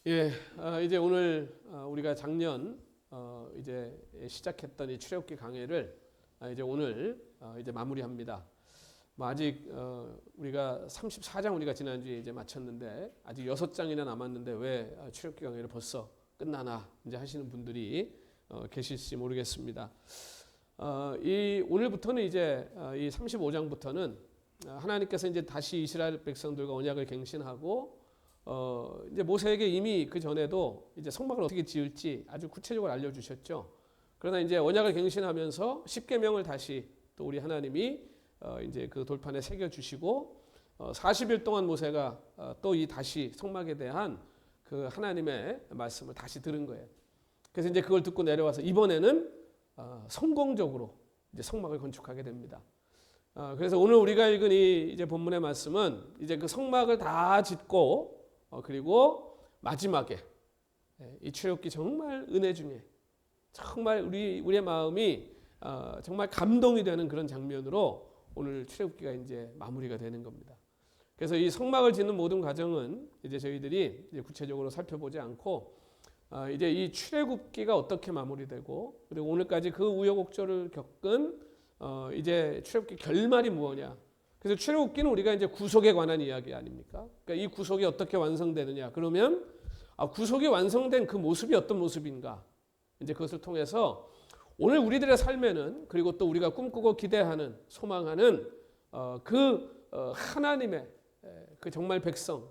예, 이제 오늘 우리가 작년 이제 시작했던 이 출애굽기 강해를 이제 오늘 이제 마무리합니다. 뭐 아직 우리가 34장 우리가 지난주에 이제 마쳤는데 아직 6장이나 남았는데 왜 출애굽기 강해를 벌써 끝나나 이제 하시는 분들이 계실지 모르겠습니다. 이 오늘부터는 이제 이 35장부터는 하나님께서 이제 다시 이스라엘 백성들과 언약을 갱신하고 이제 모세에게 이미 그 전에도 이제 성막을 어떻게 지을지 아주 구체적으로 알려주셨죠. 그러나 이제 언약을 갱신하면서 십계명을 다시 또 우리 하나님이 이제 그 돌판에 새겨주시고 40일 동안 모세가 또 이 다시 성막에 대한 그 하나님의 말씀을 다시 들은 거예요. 그래서 이제 그걸 듣고 내려와서 이번에는 성공적으로 이제 성막을 건축하게 됩니다. 그래서 오늘 우리가 읽은 이 이제 본문의 말씀은 이제 그 성막을 다 짓고 그리고 마지막에 이 출애굽기 정말 은혜 중에 정말 우리의 마음이 정말 감동이 되는 그런 장면으로 오늘 출애굽기가 이제 마무리가 되는 겁니다. 그래서 이 성막을 짓는 모든 과정은 이제 저희들이 이제 구체적으로 살펴보지 않고 이제 이 출애굽기가 어떻게 마무리되고 그리고 오늘까지 그 우여곡절을 겪은 이제 출애굽기 결말이 무엇이냐. 그래서 출애굽기는 우리가 이제 구속에 관한 이야기 아닙니까? 그러니까 이 구속이 어떻게 완성되느냐. 그러면 구속이 완성된 그 모습이 어떤 모습인가? 이제 그것을 통해서 오늘 우리들의 삶에는 그리고 또 우리가 꿈꾸고 기대하는 소망하는 하나님의 그 정말 백성,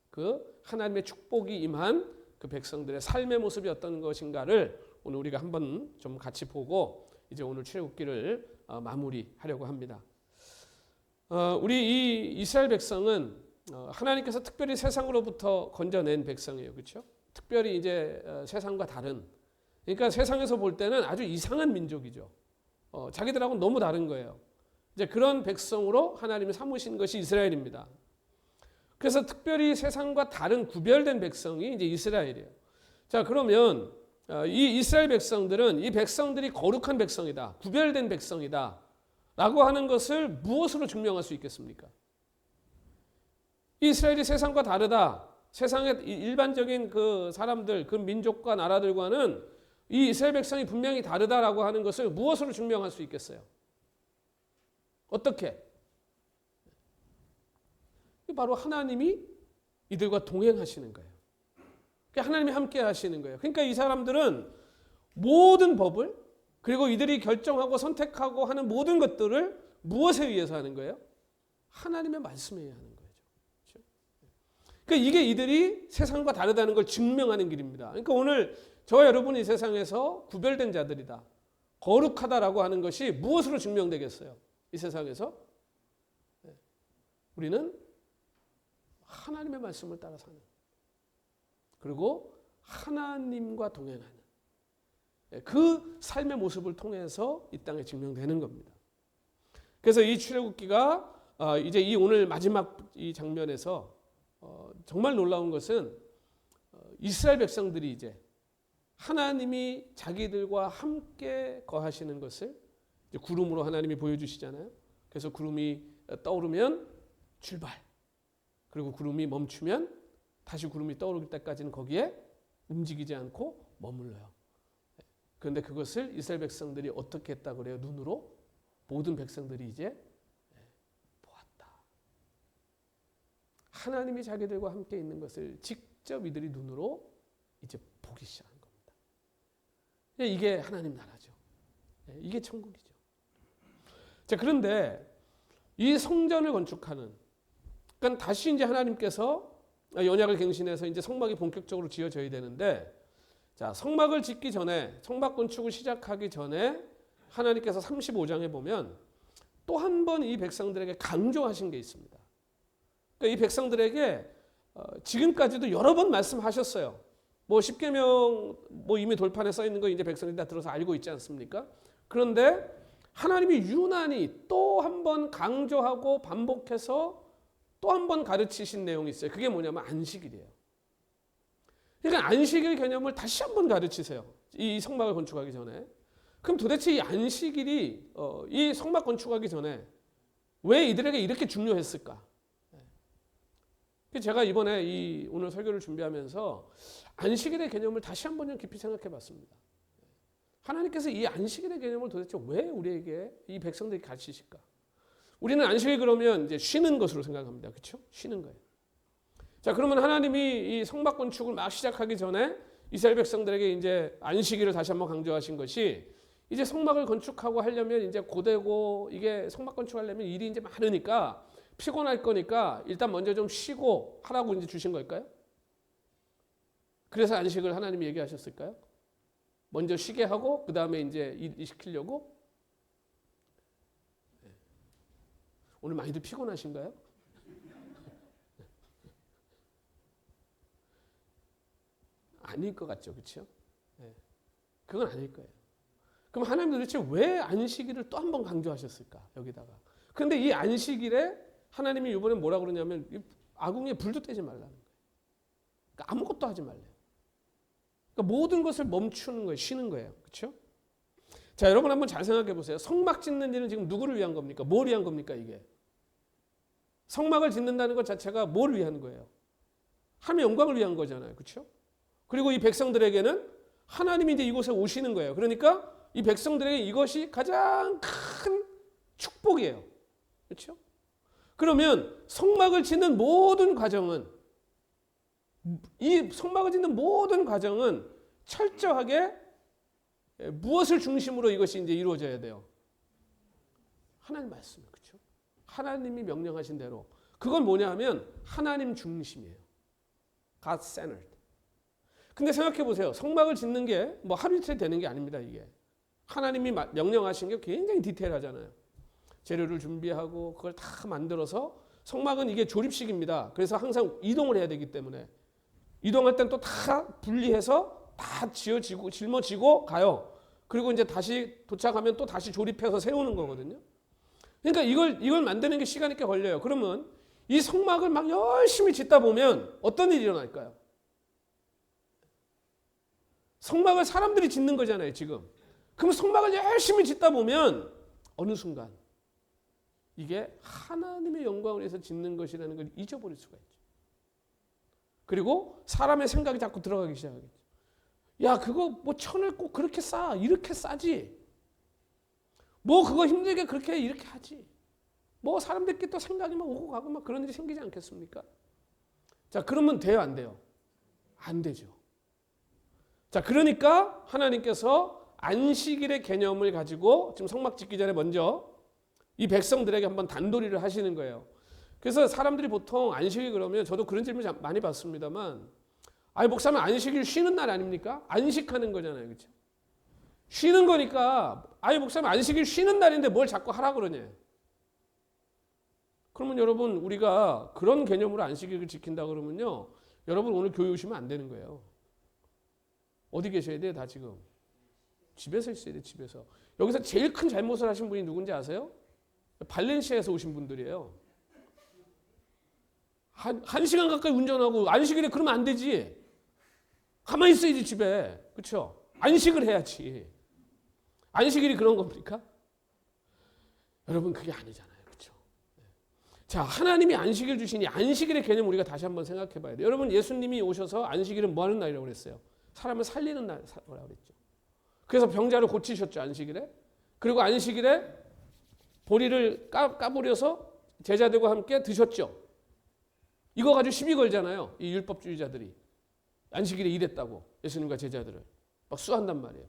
그 하나님의 축복이 임한 그 백성들의 삶의 모습이 어떤 것인가를 오늘 우리가 한번 좀 같이 보고 이제 오늘 출애굽기를 마무리하려고 합니다. 우리 이 이스라엘 백성은 하나님께서 특별히 세상으로부터 건져낸 백성이에요, 그렇죠? 특별히 이제 세상과 다른, 그러니까 세상에서 볼 때는 아주 이상한 민족이죠. 자기들하고는 너무 다른 거예요. 이제 그런 백성으로 하나님이 삼으신 것이 이스라엘입니다. 그래서 특별히 세상과 다른 구별된 백성이 이제 이스라엘이에요. 자, 그러면 이 이스라엘 백성들은 이 백성들이 거룩한 백성이다, 구별된 백성이다 라고 하는 것을 무엇으로 증명할 수 있겠습니까? 이스라엘이 세상과 다르다. 세상의 일반적인 그 사람들, 그 민족과 나라들과는 이 이스라엘 백성이 분명히 다르다라고 하는 것을 무엇으로 증명할 수 있겠어요? 어떻게? 바로 하나님이 이들과 동행하시는 거예요. 하나님이 함께 하시는 거예요. 그러니까 이 사람들은 모든 법을 그리고 이들이 결정하고 선택하고 하는 모든 것들을 무엇에 의해서 하는 거예요? 하나님의 말씀에 의해 하는 거죠. 그렇죠? 그러니까 이게 이들이 세상과 다르다는 걸 증명하는 길입니다. 그러니까 오늘 저와 여러분이 세상에서 구별된 자들이다, 거룩하다라고 하는 것이 무엇으로 증명되겠어요? 이 세상에서 우리는 하나님의 말씀을 따라 사는, 그리고 하나님과 동행하는 그 삶의 모습을 통해서 이 땅에 증명되는 겁니다. 그래서 이 출애굽기가 이제 이 오늘 마지막 이 장면에서 정말 놀라운 것은 이스라엘 백성들이 이제 하나님이 자기들과 함께 거하시는 것을 이제 구름으로 하나님이 보여주시잖아요. 그래서 구름이 떠오르면 출발, 그리고 구름이 멈추면 다시 구름이 떠오를 때까지는 거기에 움직이지 않고 머물러요. 그런데 그것을 이스라엘 백성들이 어떻게 했다고 그래요? 눈으로 모든 백성들이 이제 보았다. 하나님이 자기들과 함께 있는 것을 직접 이들이 눈으로 이제 보기 시작한 겁니다. 이게 하나님 나라죠. 이게 천국이죠. 자, 그런데 이 성전을 건축하는, 그러니까 다시 이제 하나님께서 언약을 갱신해서 이제 성막이 본격적으로 지어져야 되는데, 자, 성막을 짓기 전에, 성막 건축을 시작하기 전에 하나님께서 35장에 보면 또 한 번 이 백성들에게 강조하신 게 있습니다. 그러니까 이 백성들에게 지금까지도 여러 번 말씀하셨어요. 뭐 십계명 뭐 이미 돌판에 써 있는 거 이제 백성들이 다 들어서 알고 있지 않습니까? 그런데 하나님이 유난히 또 한 번 강조하고 반복해서 또 한 번 가르치신 내용이 있어요. 그게 뭐냐면 안식일이에요. 그러니까 안식일 개념을 다시 한번 가르치세요. 이 성막을 건축하기 전에. 그럼 도대체 이 안식일이 이 성막 건축하기 전에 왜 이들에게 이렇게 중요했을까? 제가 이번에 오늘 설교를 준비하면서 안식일의 개념을 다시 한번 좀 깊이 생각해 봤습니다. 하나님께서 이 안식일의 개념을 도대체 왜 우리에게 이 백성들이 가르치실까? 우리는 안식일 그러면 이제 쉬는 것으로 생각합니다. 그렇죠? 쉬는 거예요. 자, 그러면 하나님이 이 성막 건축을 막 시작하기 전에 이스라엘 백성들에게 이제 안식일을 다시 한번 강조하신 것이 이제 성막을 건축하고 하려면 이제 고되고 이게 성막 건축하려면 일이 이제 많으니까 피곤할 거니까 일단 먼저 좀 쉬고 하라고 이제 주신 걸까요? 그래서 안식을 하나님이 얘기하셨을까요? 먼저 쉬게 하고 그 다음에 이제 일 시키려고? 오늘 많이들 피곤하신가요? 아닐 것 같죠, 그렇죠? 그건 아닐 거예요. 그럼 하나님 도대체 왜 안식일을 또 한 번 강조하셨을까? 여기다가. 그런데 이 안식일에 하나님이 이번에 뭐라 그러냐면 아궁이에 불도 떼지 말라는 거예요. 그러니까 아무것도 하지 말래요. 그러니까 모든 것을 멈추는 거예요. 쉬는 거예요. 그렇죠? 자, 여러분 한번 잘 생각해 보세요. 성막 짓는 일은 지금 누구를 위한 겁니까? 뭘 위한 겁니까, 이게? 성막을 짓는다는 것 자체가 뭘 위한 거예요? 하나님의 영광을 위한 거잖아요. 그렇죠? 그리고 이 백성들에게는 하나님이 이제 이곳에 오시는 거예요. 그러니까 이 백성들에게 이것이 가장 큰 축복이에요. 그렇죠? 그러면 성막을 짓는 모든 과정은 철저하게 무엇을 중심으로 이것이 이제 이루어져야 돼요? 하나님 말씀. 그렇죠? 하나님이 명령하신 대로. 그건 뭐냐 하면 하나님 중심이에요. God-centered. 근데 생각해 보세요. 성막을 짓는 게 뭐 하루 이틀 되는 게 아닙니다, 이게. 하나님이 명령하신 게 굉장히 디테일하잖아요. 재료를 준비하고 그걸 다 만들어서 성막은 이게 조립식입니다. 그래서 항상 이동을 해야 되기 때문에 이동할 땐 또 다 분리해서 다 짊어지고 가요. 그리고 이제 다시 도착하면 또 다시 조립해서 세우는 거거든요. 그러니까 이걸 만드는 게 시간이 꽤 걸려요. 그러면 이 성막을 막 열심히 짓다 보면 어떤 일이 일어날까요? 성막을 사람들이 짓는 거잖아요, 지금. 그럼 성막을 열심히 짓다 보면 어느 순간 이게 하나님의 영광을 위해서 짓는 것이라는 걸 잊어버릴 수가 있죠. 그리고 사람의 생각이 자꾸 들어가기 시작하겠죠. 야, 그거 뭐 천을 꼭 그렇게 싸. 이렇게 싸지. 뭐 그거 힘들게 그렇게 이렇게 하지. 뭐 사람들끼리 또 생각이 막 오고 가고 막 그런 일이 생기지 않겠습니까? 자, 그러면 돼요, 안 돼요? 안 되죠. 자, 그러니까 하나님께서 안식일의 개념을 가지고 지금 성막 짓기 전에 먼저 이 백성들에게 한번 단도리를 하시는 거예요. 그래서 사람들이 보통 안식일 그러면 저도 그런 질문 많이 받습니다만, 아니 목사님 안식일 쉬는 날 아닙니까? 안식하는 거잖아요, 그렇죠? 쉬는 거니까 아니 목사님 안식일 쉬는 날인데 뭘 자꾸 하라 그러냐? 그러면 여러분 우리가 그런 개념으로 안식일을 지킨다 그러면요, 여러분 오늘 교회 오시면 안 되는 거예요. 어디 계셔야 돼요, 다 지금? 집에서 있어야 돼요, 집에서. 여기서 제일 큰 잘못을 하신 분이 누군지 아세요? 발렌시아에서 오신 분들이에요. 한 시간 가까이 운전하고 안식일에 그러면 안 되지. 가만히 있어야지, 집에. 그렇죠? 안식을 해야지. 안식일이 그런 겁니까? 여러분 그게 아니잖아요. 그렇죠? 자, 하나님이 안식일 주시니 안식일의 개념 우리가 다시 한번 생각해 봐야 돼요. 여러분 예수님이 오셔서 안식일은 뭐 하는 날이라고 그랬어요? 사람을 살리는 날이라고 그랬죠. 그래서 병자를 고치셨죠, 안식일에. 그리고 안식일에 보리를 까버려서 제자들과 함께 드셨죠. 이거 가지고 시비 걸잖아요, 이 율법주의자들이. 안식일에 일했다고 예수님과 제자들을 막 수한단 말이에요.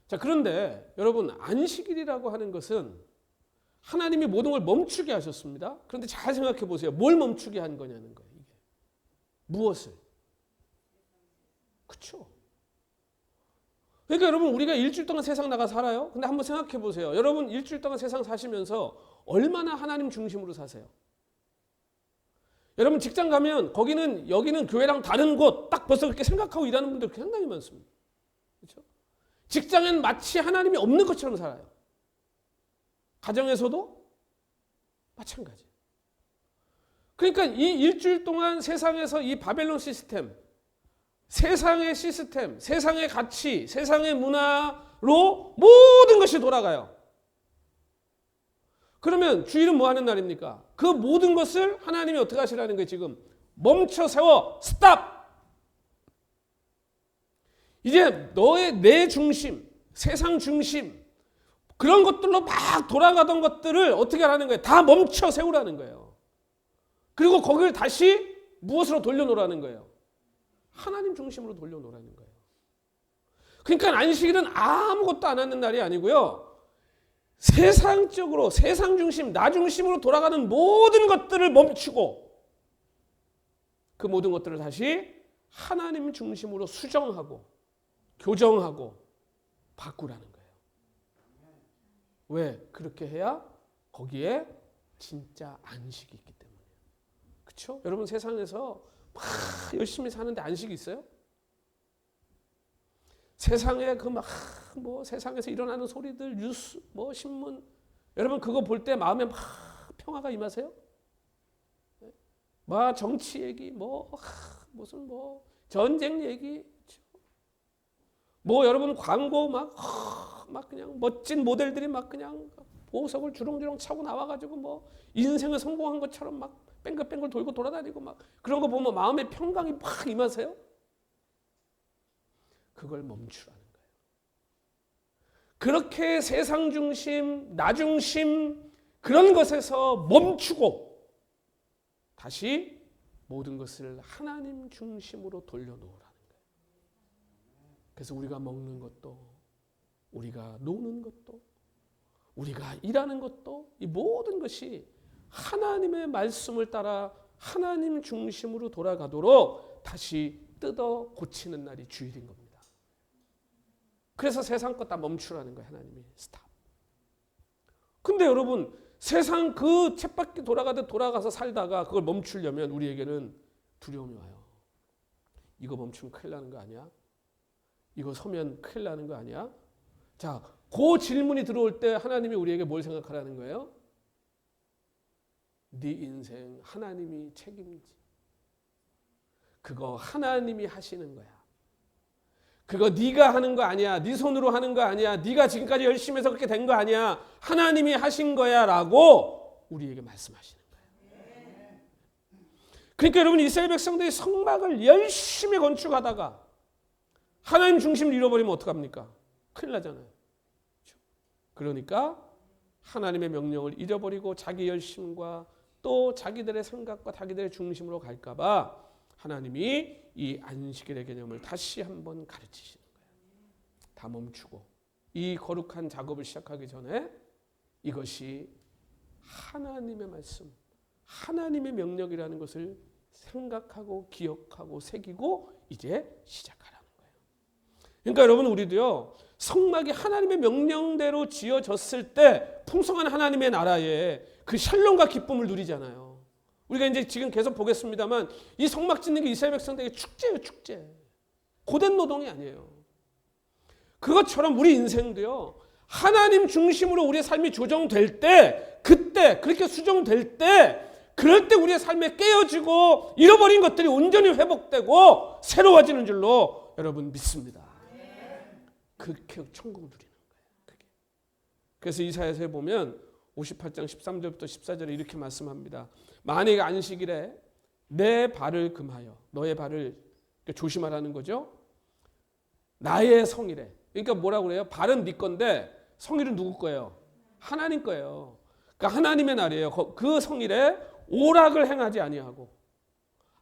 자, 그런데 여러분 안식일이라고 하는 것은 하나님이 모든 걸 멈추게 하셨습니다. 그런데 잘 생각해 보세요. 뭘 멈추게 한 거냐는 거예요. 이게. 무엇을? 그렇죠. 그러니까 여러분 우리가 일주일 동안 세상 나가 살아요. 근데 한번 생각해 보세요. 여러분 일주일 동안 세상 사시면서 얼마나 하나님 중심으로 사세요? 여러분 직장 가면 여기는 교회랑 다른 곳 딱 벌써 그렇게 생각하고 일하는 분들 상당히 많습니다. 그렇죠? 직장엔 마치 하나님이 없는 것처럼 살아요. 가정에서도 마찬가지. 그러니까 이 일주일 동안 세상에서 이 바벨론 시스템, 세상의 시스템, 세상의 가치, 세상의 문화로 모든 것이 돌아가요. 그러면 주일은 뭐 하는 날입니까? 그 모든 것을 하나님이 어떻게 하시라는 거예요? 지금 멈춰 세워. 스탑. 이제 내 중심, 세상 중심, 그런 것들로 막 돌아가던 것들을 어떻게 하라는 거예요? 다 멈춰 세우라는 거예요. 그리고 거기를 다시 무엇으로 돌려놓으라는 거예요? 하나님 중심으로 돌려놓으라는 거예요. 그러니까 안식일은 아무것도 안 하는 날이 아니고요. 세상적으로, 세상 중심, 나 중심으로 돌아가는 모든 것들을 멈추고 그 모든 것들을 다시 하나님 중심으로 수정하고 교정하고 바꾸라는 거예요. 왜? 그렇게 해야 거기에 진짜 안식이 있기 때문이에요. 그렇죠? 여러분 세상에서 막 열심히 사는데 안식이 있어요? 세상에 뭐 세상에서 일어나는 소리들, 뉴스, 뭐 신문, 여러분 그거 볼 때 마음에 막 평화가 임하세요? 막 정치 얘기, 무슨 전쟁 얘기, 여러분 광고 막 그냥 멋진 모델들이 막 그냥 보석을 주렁주렁 차고 나와가지고 인생을 성공한 것처럼 막 뺑글뺑글 돌고 돌아다니고 막 그런 거 보면 마음에 평강이 막 임하세요? 그걸 멈추라는 거예요. 그렇게 세상 중심, 나 중심 그런 것에서 멈추고 다시 모든 것을 하나님 중심으로 돌려놓으라는 거예요. 그래서 우리가 먹는 것도, 우리가 노는 것도, 우리가 일하는 것도, 이 모든 것이 하나님의 말씀을 따라 하나님 중심으로 돌아가도록 다시 뜯어 고치는 날이 주일인 겁니다. 그래서 세상 것 다 멈추라는 거예요. 하나님이 스탑. 근데 여러분 세상 그 쳇바퀴 돌아가서 살다가 그걸 멈추려면 우리에게는 두려움이 와요. 이거 멈추면 큰일 나는 거 아니야? 이거 서면 큰일 나는 거 아니야? 자, 그 질문이 들어올 때 하나님이 우리에게 뭘 생각하라는 거예요? 네 인생 하나님이 책임지. 그거 하나님이 하시는 거야. 그거 네가 하는 거 아니야. 네 손으로 하는 거 아니야. 네가 지금까지 열심히 해서 그렇게 된 거 아니야. 하나님이 하신 거야 라고 우리에게 말씀하시는 거예요. 그러니까 여러분 이스라엘 백성들이 성막을 열심히 건축하다가 하나님 중심을 잃어버리면 어떡합니까? 큰일 나잖아요. 그러니까 하나님의 명령을 잃어버리고 자기 열심과 또 자기들의 생각과 자기들의 중심으로 갈까 봐 하나님이 이 안식일의 개념을 다시 한번 가르치시는 거예요. 다 멈추고 이 거룩한 작업을 시작하기 전에 이것이 하나님의 말씀, 하나님의 명령이라는 것을 생각하고 기억하고 새기고 이제 시작하라는 거예요. 그러니까 여러분 우리도요. 성막이 하나님의 명령대로 지어졌을 때 풍성한 하나님의 나라에 그 샬롬과 기쁨을 누리잖아요. 우리가 이제 지금 계속 보겠습니다만 이 성막 짓는 게 이스라엘 백성들에게 축제예요. 축제. 고된 노동이 아니에요. 그것처럼 우리 인생도요. 하나님 중심으로 우리의 삶이 조정될 때 그때 그렇게 수정될 때 그럴 때 우리의 삶에 깨어지고 잃어버린 것들이 온전히 회복되고 새로워지는 줄로 여러분 믿습니다. 그렇게 천국을 누리는 거예요. 그래서 이사야서에 보면 58장 13절부터 14절에 이렇게 말씀합니다. 만약에 안식일에 내 발을 금하여 너의 발을 조심하라는 거죠. 나의 성일에. 그러니까 뭐라고 그래요? 발은 네 건데 성일은 누구 거예요? 하나님 거예요. 그러니까 하나님의 날이에요. 그 성일에 오락을 행하지 아니하고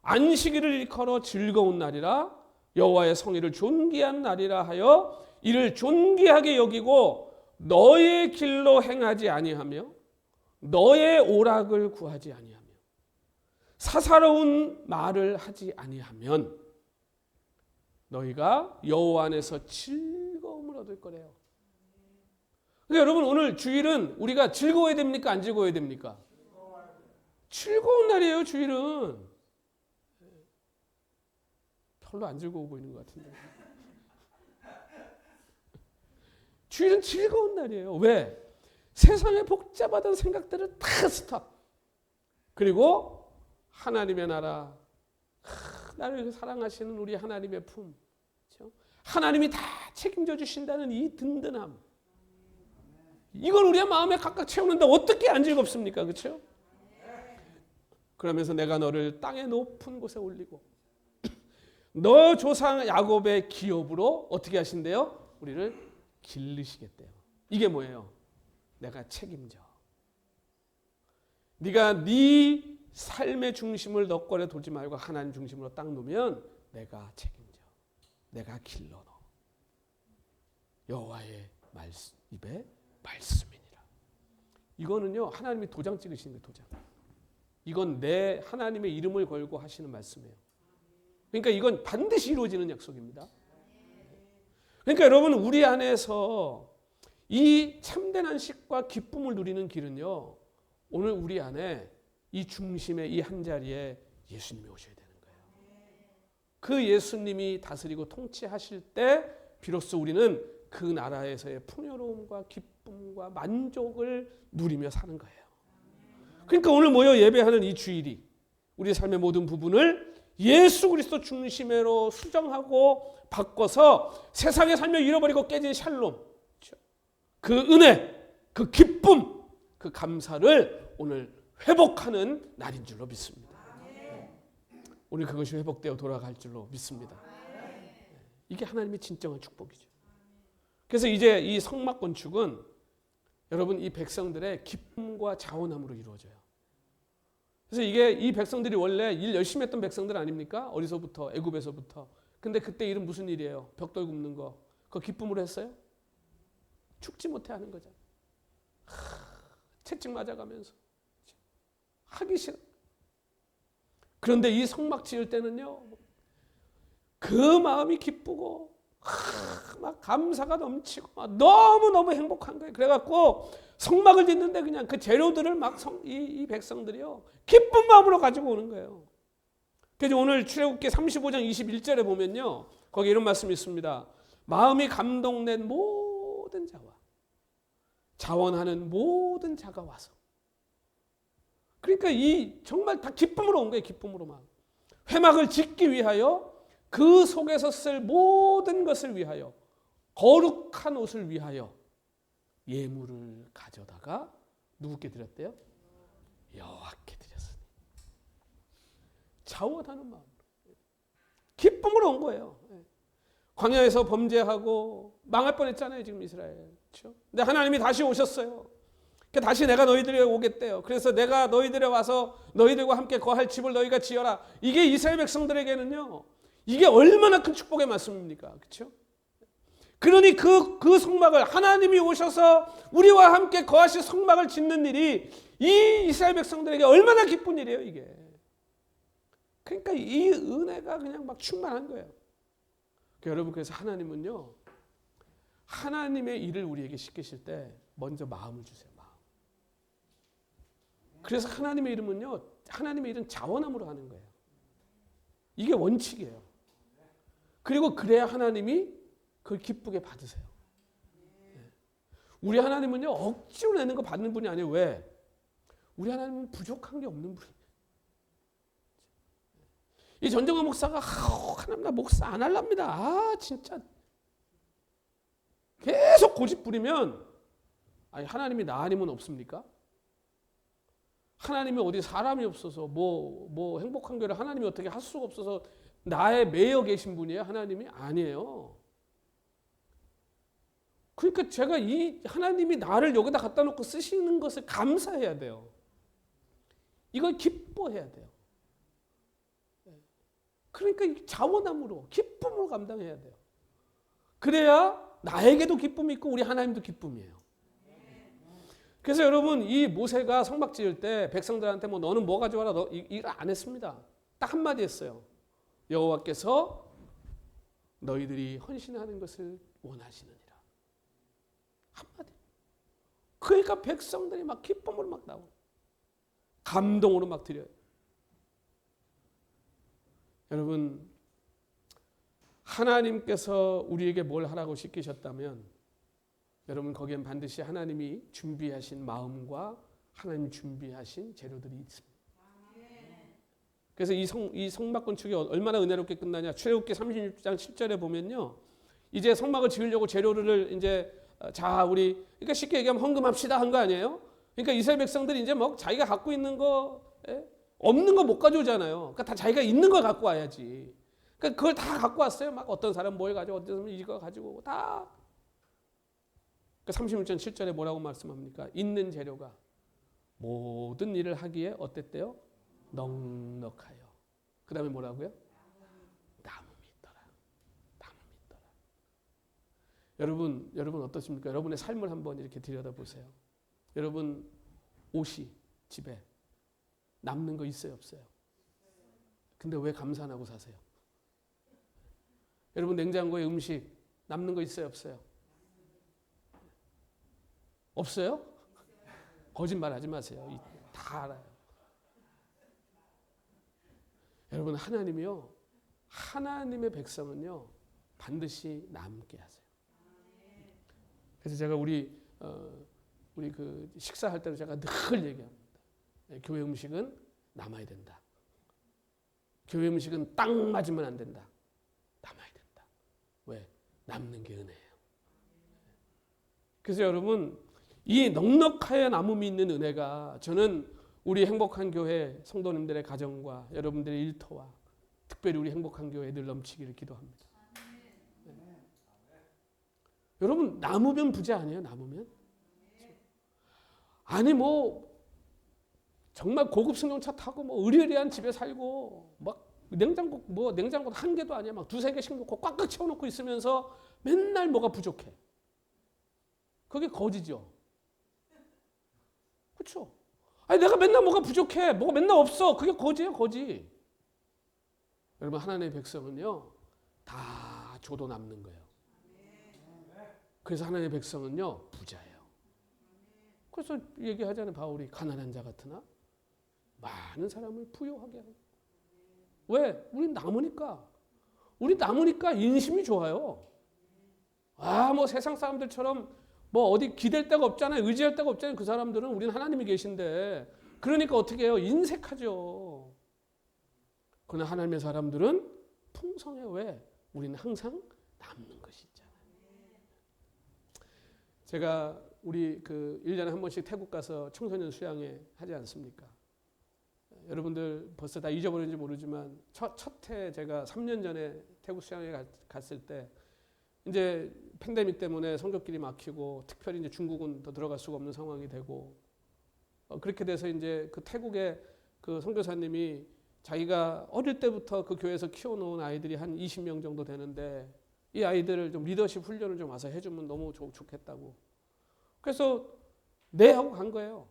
안식일을 일컬어 즐거운 날이라 여호와의 성일을 존귀한 날이라 하여 이를 존귀하게 여기고 너의 길로 행하지 아니하며 너의 오락을 구하지 아니하며 사사로운 말을 하지 아니하면 너희가 여호와 안에서 즐거움을 얻을 거래요. 그러니까 여러분 오늘 주일은 우리가 즐거워야 됩니까? 안 즐거워야 됩니까? 즐거운 날이에요. 주일은. 별로 안 즐거워 보이는 것 같은데. 주일은 즐거운 날이에요. 왜? 세상의 복잡하던 생각들을 다 스탑. 그리고 하나님의 나라, 나를 사랑하시는 우리 하나님의 품, 그렇죠? 하나님이 다 책임져 주신다는 이 든든함, 이걸 우리의 마음에 각각 채우는데 어떻게 안 즐겁습니까? 그렇죠? 그러면서 내가 너를 땅의 높은 곳에 올리고 너 조상 야곱의 기업으로 어떻게 하신대요? 우리를 기르시겠대요. 이게 뭐예요? 내가 책임져. 네가 네 삶의 중심을 너 거에 두지 말고 하나님 중심으로 딱 놓으면 내가 책임져. 내가 길러 너. 여호와의 입에 말씀이니라. 이거는요 하나님이 도장 찍으시는 거예요. 도장. 이건 내 하나님의 이름을 걸고 하시는 말씀이에요. 그러니까 이건 반드시 이루어지는 약속입니다. 그러니까 여러분 우리 안에서 이 참된 안식과 기쁨을 누리는 길은요 오늘 우리 안에 이 중심의 이 한자리에 예수님이 오셔야 되는 거예요. 그 예수님이 다스리고 통치하실 때 비로소 우리는 그 나라에서의 풍요로움과 기쁨과 만족을 누리며 사는 거예요. 그러니까 오늘 모여 예배하는 이 주일이 우리 삶의 모든 부분을 예수 그리스도 중심으로 수정하고 바꿔서 세상의 삶을 잃어버리고 깨진 샬롬, 그 은혜, 그 기쁨, 그 감사를 오늘 회복하는 날인 줄로 믿습니다. 오늘 그것이 회복되어 돌아갈 줄로 믿습니다. 이게 하나님의 진정한 축복이죠. 그래서 이제 이 성막 건축은 여러분 이 백성들의 기쁨과 자원함으로 이루어져요. 그래서 이게 이 백성들이 원래 일 열심히 했던 백성들 아닙니까? 어디서부터? 애굽에서부터. 근데 그때 일은 무슨 일이에요? 벽돌 굽는 거. 그거 기쁨으로 했어요? 죽지 못해 하는 거잖아요. 채찍 맞아가면서. 하기 싫어. 그런데 이 성막 지을 때는요. 그 마음이 기쁘고 막 감사가 넘치고 막 너무너무 행복한 거예요. 그래갖고 성막을 짓는데 그냥 그 재료들을 막 이 백성들이요. 기쁜 마음으로 가지고 오는 거예요. 그래서 오늘 출애굽기 35장 21절에 보면요. 거기 이런 말씀이 있습니다. 마음이 감동된 모든 자와 자원하는 모든 자가 와서. 그러니까 이 정말 다 기쁨으로 온 거예요. 기쁨으로만. 회막을 짓기 위하여 그 속에서 쓸 모든 것을 위하여 거룩한 옷을 위하여 예물을 가져다가 누구께 드렸대요? 여호와께 드렸으니. 자원하는 마음으로. 기쁨으로 온 거예요. 광야에서 범죄하고 망할 뻔했잖아요. 지금 이스라엘. 그렇죠? 근데 하나님이 다시 오셨어요. 다시 내가 너희들에게 오겠대요. 그래서 내가 너희들에 와서 너희들과 함께 거할 집을 너희가 지어라. 이게 이스라엘 백성들에게는요. 이게 얼마나 큰 축복의 말씀입니까? 그렇죠? 그러니 그 성막을 하나님이 오셔서 우리와 함께 거하실 성막을 짓는 일이 이 이스라엘 백성들에게 얼마나 기쁜 일이에요, 이게. 그러니까 이 은혜가 그냥 막 충만한 거예요. 그러니까 여러분 그래서 하나님은요. 하나님의 일을 우리에게 시키실 때 먼저 마음을 주세요. 마음. 그래서 하나님의 이름은요. 하나님의 일은 자원함으로 하는 거예요. 이게 원칙이에요. 그리고 그래야 하나님이 그걸 기쁘게 받으세요. 우리 하나님은요. 억지로 내는 거 받는 분이 아니에요. 왜? 우리 하나님은 부족한 게 없는 분이에요. 이 전정환 목사가 하나님 나 목사 안 할랍니다. 아 진짜 계속 고집 부리면 아니 하나님이 나 아니면 없습니까? 하나님이 어디 사람이 없어서 뭐 행복한 교회를 하나님이 어떻게 할 수가 없어서 나에 매여 계신 분이에요? 하나님이 아니에요. 그러니까 제가 이 하나님이 나를 여기다 갖다 놓고 쓰시는 것을 감사해야 돼요. 이걸 기뻐해야 돼요. 그러니까 자원함으로 기쁨으로 감당해야 돼요. 그래야 나에게도 기쁨이 있고 우리 하나님도 기쁨이에요. 그래서 여러분 이 모세가 성막 지을 때 백성들한테 뭐 너는 뭐 가져와라 너 이걸 안 했습니다. 딱 한마디 했어요. 여호와께서 너희들이 헌신하는 것을 원하시느니라. 한마디. 그러니까 백성들이 막 기쁨으로 막 나오고 감동으로 막 드려요. 여러분 하나님께서 우리에게 뭘 하라고 시키셨다면 여러분 거기엔 반드시 하나님이 준비하신 마음과 하나님 준비하신 재료들이 있습니다. 그래서 이 성막 건축이 얼마나 은혜롭게 끝나냐. 출애굽기 36장 10절에 보면요. 이제 성막을 지으려고 재료를 이제 자, 우리 그러니까 쉽게 얘기하면 헌금합시다 한 거 아니에요? 그러니까 이스라엘 백성들이 이제 뭐 자기가 갖고 있는 거 없는 거 못 가져오잖아요. 그러니까 다 자기가 있는 걸 갖고 와야지. 그러니까 그걸 다 갖고 왔어요. 막 어떤 사람 뭘 가지고 어떤 사람 이거 가지고 다. 그 36장 7절에 뭐라고 말씀합니까? 있는 재료가 모든 일을 하기에 어땠대요? 넉넉하여. 그 다음에 뭐라고요? 남음이 있더라. 남음이 있더라. 여러분 어떻습니까? 여러분의 삶을 한번 이렇게 들여다보세요. 여러분 옷이 집에 남는 거 있어요, 없어요? 근데 왜 감사 안 하고 사세요? 여러분 냉장고에 음식 남는 거 있어요, 없어요? 없어요? 거짓말 하지 마세요. 다 알아요. 여러분 하나님이요, 하나님의 백성은요 반드시 남게 하세요. 그래서 제가 우리 그 식사할 때도 제가 늘 얘기합니다. 교회 음식은 남아야 된다. 교회 음식은 딱 맞으면 안 된다. 남아야 된다. 왜? 남는 게 은혜예요. 그래서 여러분 이 넉넉하여 남음이 있는 은혜가 저는 우리 행복한 교회 성도님들의 가정과 여러분들의 일터와 특별히 우리 행복한 교회에 늘 넘치기를 기도합니다. 네. 여러분 남으면 부자 아니에요? 남으면? 아니 뭐 정말 고급 승용차 타고 뭐 의리의리한 집에 살고 막 냉장고 한 개도 아니야. 막 두세 개씩 놓고 꽉꽉 채워놓고 있으면서 맨날 뭐가 부족해. 그게 거지죠. 그렇죠? 아니 내가 맨날 뭐가 부족해. 뭐가 맨날 없어. 그게 거지예요, 거지. 여러분 하나님의 백성은요. 다 줘도 남는 거예요. 그래서 하나님의 백성은요. 부자예요. 그래서 얘기하잖아요. 바울이 가난한 자 같으나 많은 사람을 부유하게 하고. 왜? 우리 남으니까. 우리 남으니까 인심이 좋아요. 아, 뭐 세상 사람들처럼 뭐 어디 기댈 데가 없잖아요. 의지할 데가 없잖아요. 그 사람들은 우리는 하나님이 계신데. 그러니까 어떻게 해요? 인색하죠. 그러나 하나님의 사람들은 풍성해요. 왜? 우리는 항상 남는 것이 있잖아요. 제가 우리 그 1년에 한 번씩 태국 가서 청소년 수양회 하지 않습니까? 여러분들 벌써 다 잊어버렸는지 모르지만 첫 해 제가 3년 전에 태국 수양회 갔을 때 이제 팬데믹 때문에 성교길이 막히고 특별히 이제 중국은 더 들어갈 수가 없는 상황이 되고 그렇게 돼서 이제 그 태국의 그 선교사님이 자기가 어릴 때부터 그 교회에서 키워놓은 아이들이 한 20명 정도 되는데 이 아이들을 좀 리더십 훈련을 좀 와서 해주면 너무 좋겠다고. 그래서 네 하고 간 거예요.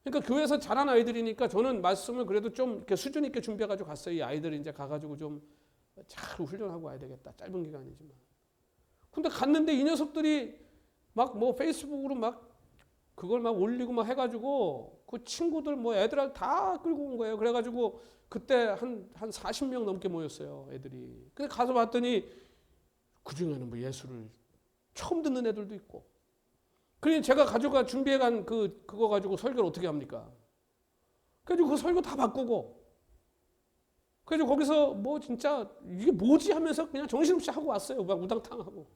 그러니까 교회에서 자란 아이들이니까 저는 말씀을 그래도 좀 이렇게 수준 있게 준비해가지고 갔어요. 이 아이들이 이제 가가지고 좀 잘 훈련하고 와야 되겠다. 짧은 기간이지만. 근데 갔는데 이 녀석들이 막 뭐 페이스북으로 막 그걸 막 올리고 막 해가지고 그 친구들 뭐 애들 다 끌고 온 거예요. 그래가지고 그때 한 40명 넘게 모였어요. 애들이. 근데 가서 봤더니 그 중에는 뭐 예수를 처음 듣는 애들도 있고. 그러니 제가 가져가 준비해간 그거 가지고 설교를 어떻게 합니까? 그래가지고 그 설교 다 바꾸고. 그래서 거기서 뭐 진짜 이게 뭐지 하면서 그냥 정신없이 하고 왔어요. 막 우당탕 하고.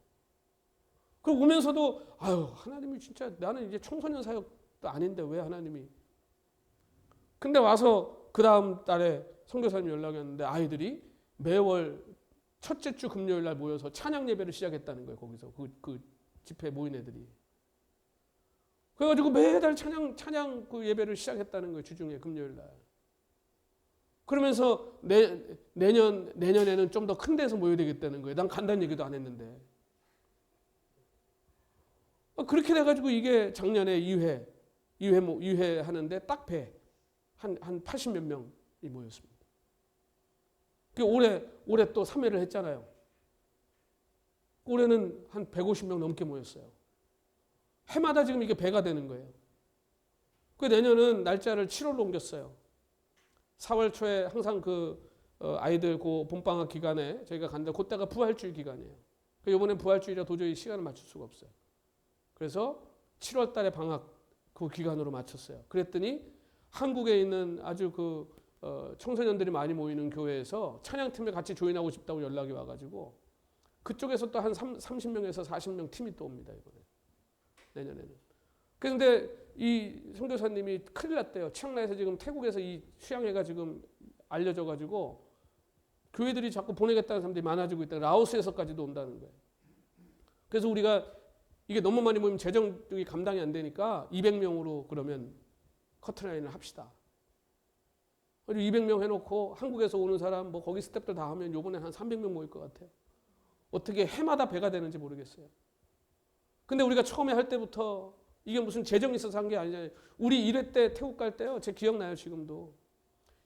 그리고 오면서도 아유 하나님이 진짜 나는 이제 청소년 사역도 아닌데 왜 하나님이. 근데 와서 그 다음 달에 선교사님이 연락이 왔는데 아이들이 매월 첫째 주 금요일 날 모여서 찬양 예배를 시작했다는 거예요. 거기서 그 집회에 모인 애들이. 그래가지고 매달 찬양 그 예배를 시작했다는 거예요. 주중에 금요일 날. 그러면서 내년에는 좀 더 큰 데서 모여야 되겠다는 거예요. 난 간다는 얘기도 안 했는데. 그렇게 돼가지고 이게 작년에 2회 하는데 딱 한 80몇 명이 모였습니다. 올해 또 3회를 했잖아요. 올해는 한 150명 넘게 모였어요. 해마다 지금 이게 배가 되는 거예요. 그 내년은 날짜를 7월로 옮겼어요. 4월 초에 항상 아이들 그 봄방학 기간에 저희가 간다. 그때가 부활주일 기간이에요. 이번엔 부활주일이라 도저히 시간을 맞출 수가 없어요. 그래서 7월 달에 방학 그 기간으로 맞췄어요. 그랬더니 한국에 있는 아주 청소년들이 많이 모이는 교회에서 찬양팀에 같이 조인하고 싶다고 연락이 와가지고 그쪽에서 또 한 30명에서 40명 팀이 또 옵니다. 이번에. 내년에는. 그런데 이 선교사님이 큰일 났대요. 치앙라이에서 지금 태국에서 이 수양회가 지금 알려져가지고 교회들이 자꾸 보내겠다는 사람들이 많아지고 있다. 라오스에서까지도 온다는 거예요. 그래서 우리가 이게 너무 많이 모이면 재정이 감당이 안 되니까 200명으로 그러면 커트라인을 합시다. 200명 해놓고 한국에서 오는 사람 뭐 거기 스태프들 다 하면 요번에 한 300명 모일 것 같아요. 어떻게 해마다 배가 되는지 모르겠어요. 근데 우리가 처음에 할 때부터 이게 무슨 재정이 있어서 한 게 아니잖아요. 우리 1회 때 태국 갈 때요. 제 기억나요 지금도.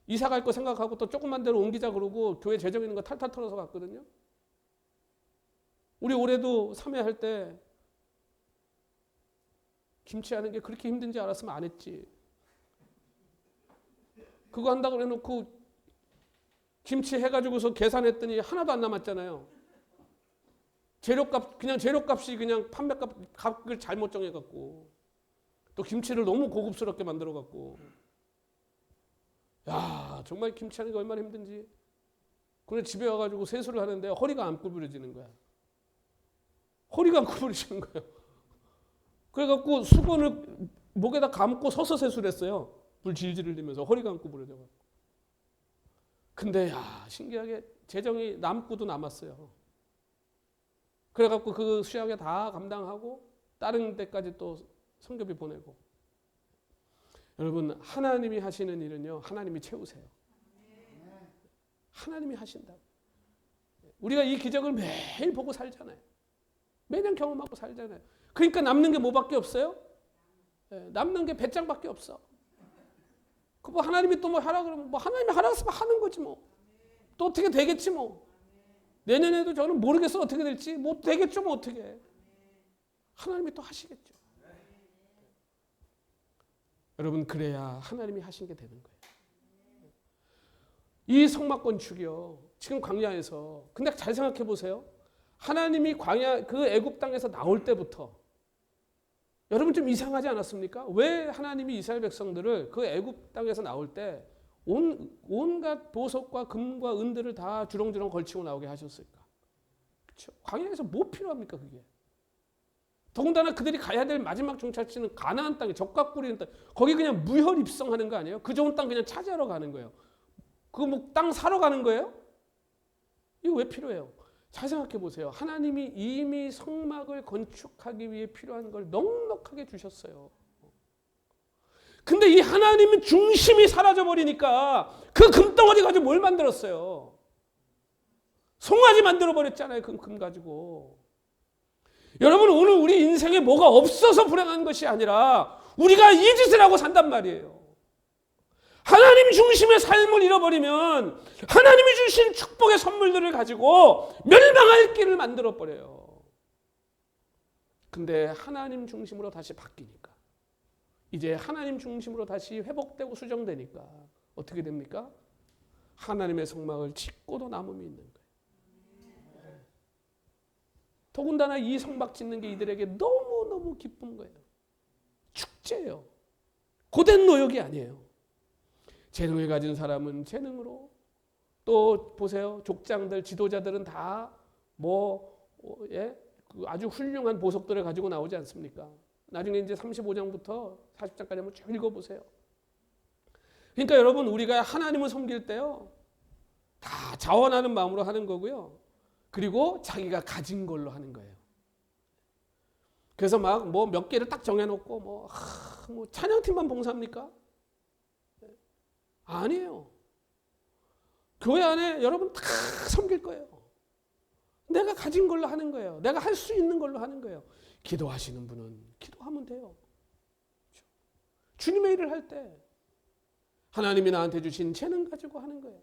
이사 갈 거 생각하고 또 조그만 데로 옮기자 그러고 교회 재정 있는 거 탈탈 털어서 갔거든요. 우리 올해도 3회 할 때 김치 하는 게 그렇게 힘든지 알았으면 안 했지. 그거 한다고 해놓고 김치 해가지고서 계산했더니 하나도 안 남았잖아요. 재료값 그냥 재료값이 그냥 판매값 값을 잘못 정해갖고 또 김치를 너무 고급스럽게 만들어갖고 야 정말 김치 하는 게 얼마나 힘든지. 그래 집에 와가지고 세수를 하는데 허리가 안 구부러지는 거야. 허리가 안 구부러지는 거예요. 그래갖고 수건을 목에다 감고 서서 세수를 했어요. 불 질질 흘리면서 허리가 안 구부러져갖고. 근데 야 신기하게 재정이 남고도 남았어요. 그래갖고 그 수양회 다 감당하고 다른 데까지 또 선교비 보내고. 여러분 하나님이 하시는 일은요 하나님이 채우세요. 하나님이 하신다고. 우리가 이 기적을 매일 보고 살잖아요. 매년 경험하고 살잖아요. 그러니까 남는 게 뭐밖에 없어요? 남는 게 배짱밖에 없어. 그 뭐 하나님이 또 뭐 하라 그러면 뭐 하나님이 하라 했으면 하는 거지 뭐. 또 어떻게 되겠지 뭐. 내년에도 저는 모르겠어 어떻게 될지. 뭐 되겠죠 뭐 어떻게. 하나님이 또 하시겠죠. 여러분 그래야 하나님이 하신 게 되는 거예요. 이 성막 건축이요. 지금 광야에서. 근데 잘 생각해 보세요. 하나님이 광야 그 애굽 땅에서 나올 때부터 여러분 좀 이상하지 않았습니까? 왜 하나님이 이스라엘 백성들을 그 애굽 땅에서 나올 때 온갖 보석과 금과 은들을 다 주렁주렁 걸치고 나오게 하셨을까? 그렇죠? 광야에서 뭐 필요합니까 그게? 더군다나 그들이 가야 될 마지막 종착지는 가나안 땅에 적과 꿀이는 땅. 거기 그냥 무혈 입성하는 거 아니에요? 그 좋은 땅 그냥 차지하러 가는 거예요. 그거 뭐 땅 사러 가는 거예요? 이거 왜 필요해요? 잘 생각해 보세요. 하나님이 이미 성막을 건축하기 위해 필요한 걸 넉넉하게 주셨어요. 근데 이 하나님의 중심이 사라져버리니까 그 금덩어리 가지고 뭘 만들었어요? 송아지 만들어버렸잖아요. 금 가지고. 여러분 오늘 우리 인생에 뭐가 없어서 불행한 것이 아니라 우리가 이 짓을 하고 산단 말이에요. 하나님 중심의 삶을 잃어버리면 하나님이 주신 축복의 선물들을 가지고 멸망할 길을 만들어버려요. 근데 하나님 중심으로 다시 바뀌니까 이제 하나님 중심으로 다시 회복되고 수정되니까 어떻게 됩니까? 하나님의 성막을 짓고도 남음이 있는 거예요. 더군다나 이 성막 짓는 게 이들에게 너무너무 기쁜 거예요. 축제예요. 고된 노역이 아니에요. 재능을 가진 사람은 재능으로 또 보세요. 족장들, 지도자들은 다 아주 훌륭한 보석들을 가지고 나오지 않습니까? 나중에 이제 35장부터 40장까지 한번 쭉 읽어보세요. 그러니까 여러분 우리가 하나님을 섬길 때요. 다 자원하는 마음으로 하는 거고요. 그리고 자기가 가진 걸로 하는 거예요. 그래서 막 뭐 몇 개를 딱 정해놓고 뭐 찬양팀만 봉사합니까? 아니에요. 교회 안에 여러분 다 섬길 거예요. 내가 가진 걸로 하는 거예요. 내가 할 수 있는 걸로 하는 거예요. 기도하시는 분은 기도하면 돼요. 주님의 일을 할 때 하나님이 나한테 주신 재능 가지고 하는 거예요.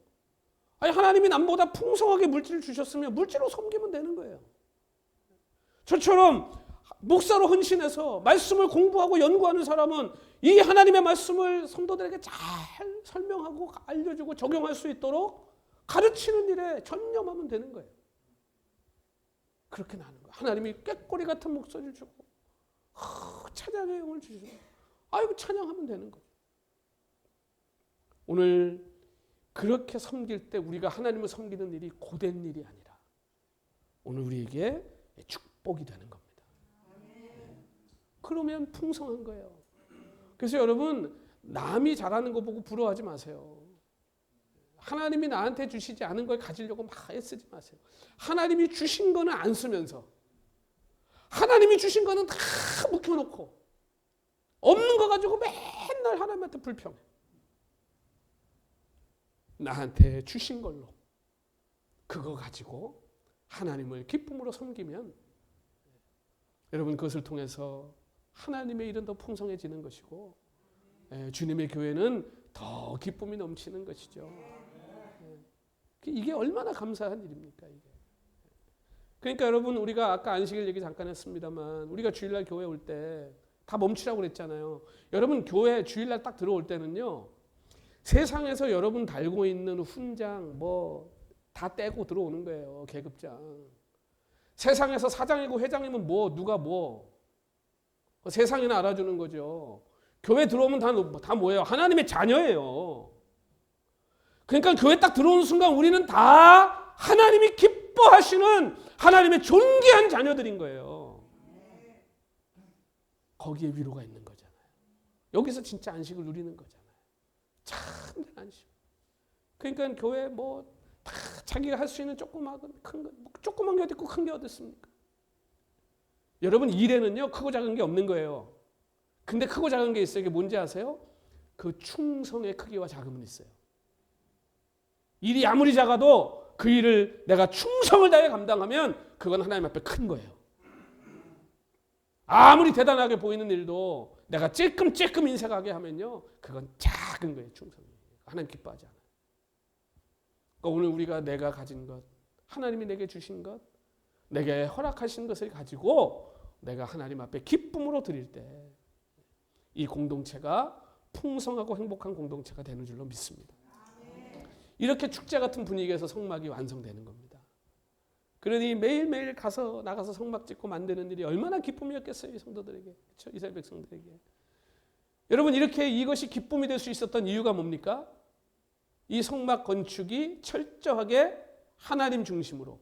아니 하나님이 남보다 풍성하게 물질을 주셨으면 물질로 섬기면 되는 거예요. 저처럼 목사로 헌신해서 말씀을 공부하고 연구하는 사람은 이 하나님의 말씀을 성도들에게 잘 설명하고 알려주고 적용할 수 있도록 가르치는 일에 전념하면 되는 거예요. 그렇게 나는 거예요. 하나님이 꾀꼬리 같은 목소리를 주고 찬양의 영을 주시고 아이고 찬양하면 되는 거예요. 오늘 그렇게 섬길 때 우리가 하나님을 섬기는 일이 고된 일이 아니라 오늘 우리에게 축복이 되는 겁니다. 그러면 풍성한 거예요. 그래서 여러분 남이 잘하는 거 보고 부러워하지 마세요. 하나님이 나한테 주시지 않은 걸 가지려고 막 애쓰지 마세요. 하나님이 주신 거는 안 쓰면서 하나님이 주신 거는 다 묵혀놓고 없는 거 가지고 맨날 하나님한테 불평해. 나한테 주신 걸로 그거 가지고 하나님을 기쁨으로 섬기면 여러분 그것을 통해서 하나님의 일은 더 풍성해지는 것이고 주님의 교회는 더 기쁨이 넘치는 것이죠. 이게 얼마나 감사한 일입니까 이게. 그러니까 여러분 우리가 아까 안식일 얘기 잠깐 했습니다만 우리가 주일날 교회 올 때 다 멈추라고 그랬잖아요. 여러분 교회 주일날 딱 들어올 때는요. 세상에서 여러분 달고 있는 훈장 뭐 다 떼고 들어오는 거예요. 계급장. 세상에서 사장이고 회장이면 뭐 누가 뭐 세상이나 알아주는 거죠. 교회 들어오면 다 뭐예요? 하나님의 자녀예요. 그러니까 교회 딱 들어오는 순간 우리는 다 하나님이 기뻐하시는 하나님의 존귀한 자녀들인 거예요. 거기에 위로가 있는 거잖아요. 여기서 진짜 안식을 누리는 거잖아요. 참된 안식. 그러니까 교회 뭐 다 자기가 할 수 있는 조그만 큰 거, 조그만 게 어디 있고 큰 게 어디 있습니까? 여러분 일에는요 크고 작은 게 없는 거예요. 근데 크고 작은 게 있어요. 이게 뭔지 아세요? 그 충성의 크기와 작음은 있어요. 일이 아무리 작아도 그 일을 내가 충성을 다해 감당하면 그건 하나님 앞에 큰 거예요. 아무리 대단하게 보이는 일도 내가 찔끔찔끔 인색하게 하면요 그건 작은 거예요. 충성이. 하나님 기뻐하지 않아요. 그러니까 오늘 우리가 내가 가진 것, 하나님이 내게 주신 것, 내게 허락하신 것을 가지고 내가 하나님 앞에 기쁨으로 드릴 때 이 공동체가 풍성하고 행복한 공동체가 되는 줄로 믿습니다. 이렇게 축제 같은 분위기에서 성막이 완성되는 겁니다. 그러니 매일매일 나가서 성막 짓고 만드는 일이 얼마나 기쁨이었겠어요. 이 성도들에게. 그렇죠? 이스라엘 백성들에게. 여러분 이렇게 이것이 기쁨이 될 수 있었던 이유가 뭡니까? 이 성막 건축이 철저하게 하나님 중심으로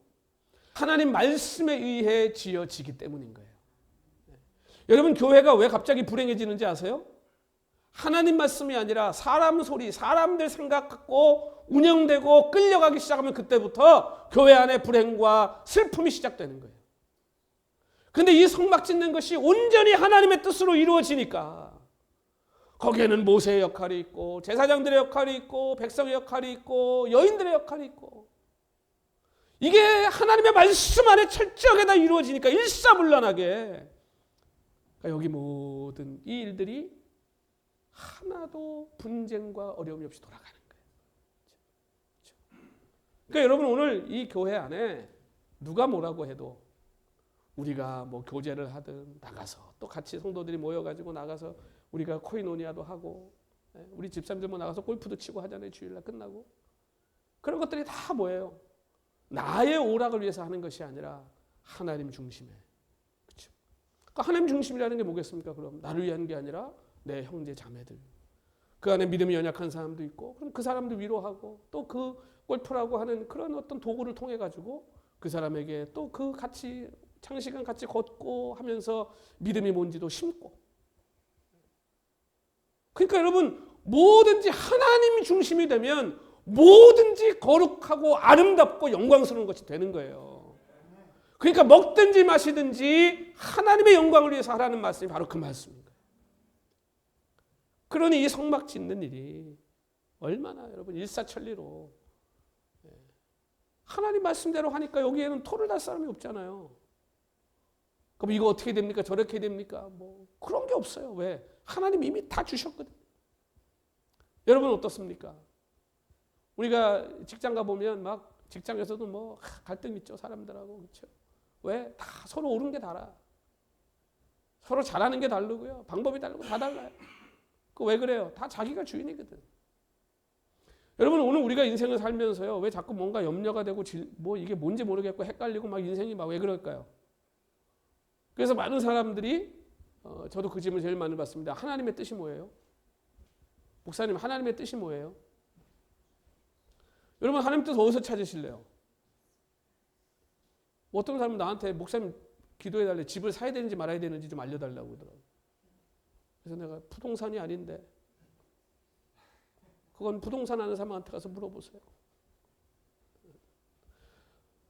하나님 말씀에 의해 지어지기 때문인 거예요. 여러분 교회가 왜 갑자기 불행해지는지 아세요? 하나님 말씀이 아니라 사람 소리, 사람들 생각 갖고 운영되고 끌려가기 시작하면 그때부터 교회 안에 불행과 슬픔이 시작되는 거예요. 그런데 이 성막 짓는 것이 온전히 하나님의 뜻으로 이루어지니까 거기에는 모세의 역할이 있고 제사장들의 역할이 있고 백성의 역할이 있고 여인들의 역할이 있고 이게 하나님의 말씀 안에 철저하게 다 이루어지니까 일사불란하게 그러니까 여기 모든 이 일들이 하나도 분쟁과 어려움이 없이 돌아가는 거예요. 그렇죠? 그러니까 여러분 오늘 이 교회 안에 누가 뭐라고 해도 우리가 뭐 교제를 하든 나가서 또 같이 성도들이 모여가지고 나가서 우리가 코이노니아도 하고 우리 집사님들 뭐 나가서 골프도 치고 하잖아요. 주일날 끝나고. 그런 것들이 다 뭐예요? 나의 오락을 위해서 하는 것이 아니라 하나님 중심에. 그렇죠? 그러니까 하나님 중심이라는 게 뭐겠습니까? 그럼 나를 위한 게 아니라 내 형제 자매들. 그 안에 믿음이 연약한 사람도 있고 그럼 그 사람도 위로하고 또 그 골프라고 하는 그런 어떤 도구를 통해 가지고 그 사람에게 또 그 같이 장시간 같이 걷고 하면서 믿음이 뭔지도 심고. 그러니까 여러분 뭐든지 하나님 중심이 되면 뭐든지 거룩하고 아름답고 영광스러운 것이 되는 거예요. 그러니까 먹든지 마시든지 하나님의 영광을 위해서 하라는 말씀이 바로 그 말씀인 거예요. 그러니 이 성막 짓는 일이 얼마나 여러분 일사천리로 하나님 말씀대로 하니까 여기에는 토를 달 사람이 없잖아요. 그럼 이거 어떻게 됩니까? 저렇게 됩니까? 뭐 그런 게 없어요. 왜? 하나님 이미 다 주셨거든. 여러분 어떻습니까? 우리가 직장 가보면 막 직장에서도 뭐 갈등 있죠. 사람들하고. 그렇죠? 왜? 다 서로 옳은 게 달라. 서로 잘하는 게 다르고요. 방법이 다르고 다 달라요. 그 왜 그래요? 다 자기가 주인이거든. 여러분 오늘 우리가 인생을 살면서요. 왜 자꾸 뭔가 염려가 되고 뭐 이게 뭔지 모르겠고 헷갈리고 막 인생이 막 왜 그럴까요? 그래서 많은 사람들이 저도 그 질문 제일 많이 받습니다. 하나님의 뜻이 뭐예요? 목사님 하나님의 뜻이 뭐예요? 여러분 하나님 뜻 어디서 찾으실래요? 어떤 사람은 나한테 목사님 기도해달래, 집을 사야 되는지 말아야 되는지 좀 알려달라고 그러더라고요. 그래서 내가 부동산이 아닌데, 그건 부동산 하는 사람한테 가서 물어보세요.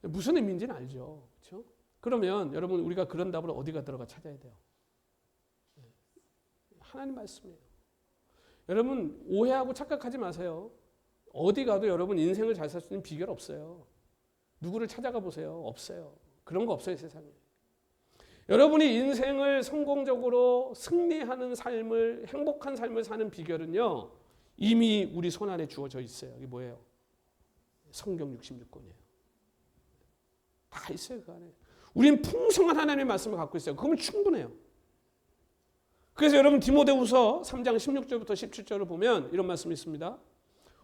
무슨 의미인지는 알죠. 그렇죠? 그러면 여러분, 우리가 그런 답을 어디가 들어가 찾아야 돼요? 하나님 말씀이에요. 여러분, 오해하고 착각하지 마세요. 어디 가도 여러분 인생을 잘 살 수 있는 비결 없어요. 누구를 찾아가 보세요. 없어요. 그런 거 없어요, 세상에. 여러분이 인생을 성공적으로 승리하는 삶을, 행복한 삶을 사는 비결은요, 이미 우리 손 안에 주어져 있어요. 이게 뭐예요? 성경 66권이에요. 다 있어요, 그 안에. 우린 풍성한 하나님의 말씀을 갖고 있어요. 그러면 충분해요. 그래서 여러분, 디모데후서 3장 16절부터 17절을 보면 이런 말씀이 있습니다.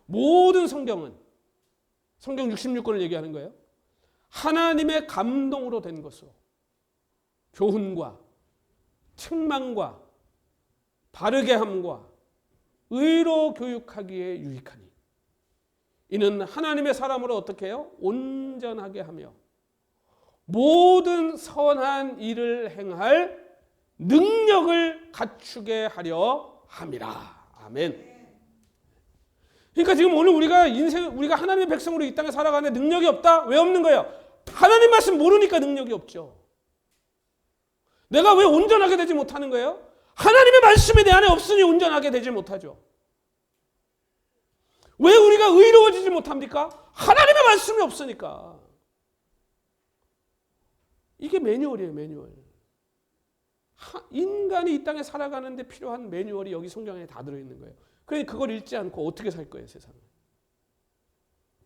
모든 성경은, 성경 66권을 얘기하는 거예요, 하나님의 감동으로 된 것으로 교훈과 책망과 바르게 함과 의로 교육하기에 유익하니 이는 하나님의 사람으로 어떻게 해요? 온전하게 하며 모든 선한 일을 행할 능력을 갖추게 하려 함이라. 아멘. 그러니까 지금 오늘 우리가 하나님의 백성으로 이 땅에 살아가는 능력이 없다? 왜 없는 거예요? 하나님 말씀 모르니까 능력이 없죠. 내가 왜 온전하게 되지 못하는 거예요? 하나님의 말씀이 내 안에 없으니 온전하게 되지 못하죠. 왜 우리가 의로워지지 못합니까? 하나님의 말씀이 없으니까. 이게 매뉴얼이에요, 매뉴얼. 인간이 이 땅에 살아가는데 필요한 매뉴얼이 여기 성경에 다 들어있는 거예요. 그러니 그걸 읽지 않고 어떻게 살 거예요, 세상을.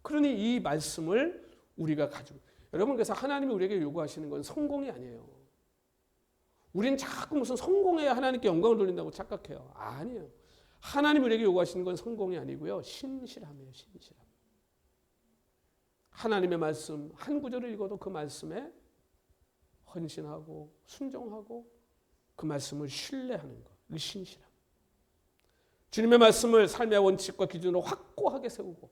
그러니 이 말씀을 우리가 가지고, 여러분, 그래서 하나님이 우리에게 요구하시는 건 성공이 아니에요. 우리는 자꾸 무슨 성공해야 하나님께 영광을 돌린다고 착각해요. 아니에요. 하나님이 우리에게 요구하시는 건 성공이 아니고요, 신실함이에요, 신실함. 하나님의 말씀 한 구절을 읽어도 그 말씀에 헌신하고 순종하고 그 말씀을 신뢰하는 것, 그 신실함. 주님의 말씀을 삶의 원칙과 기준으로 확고하게 세우고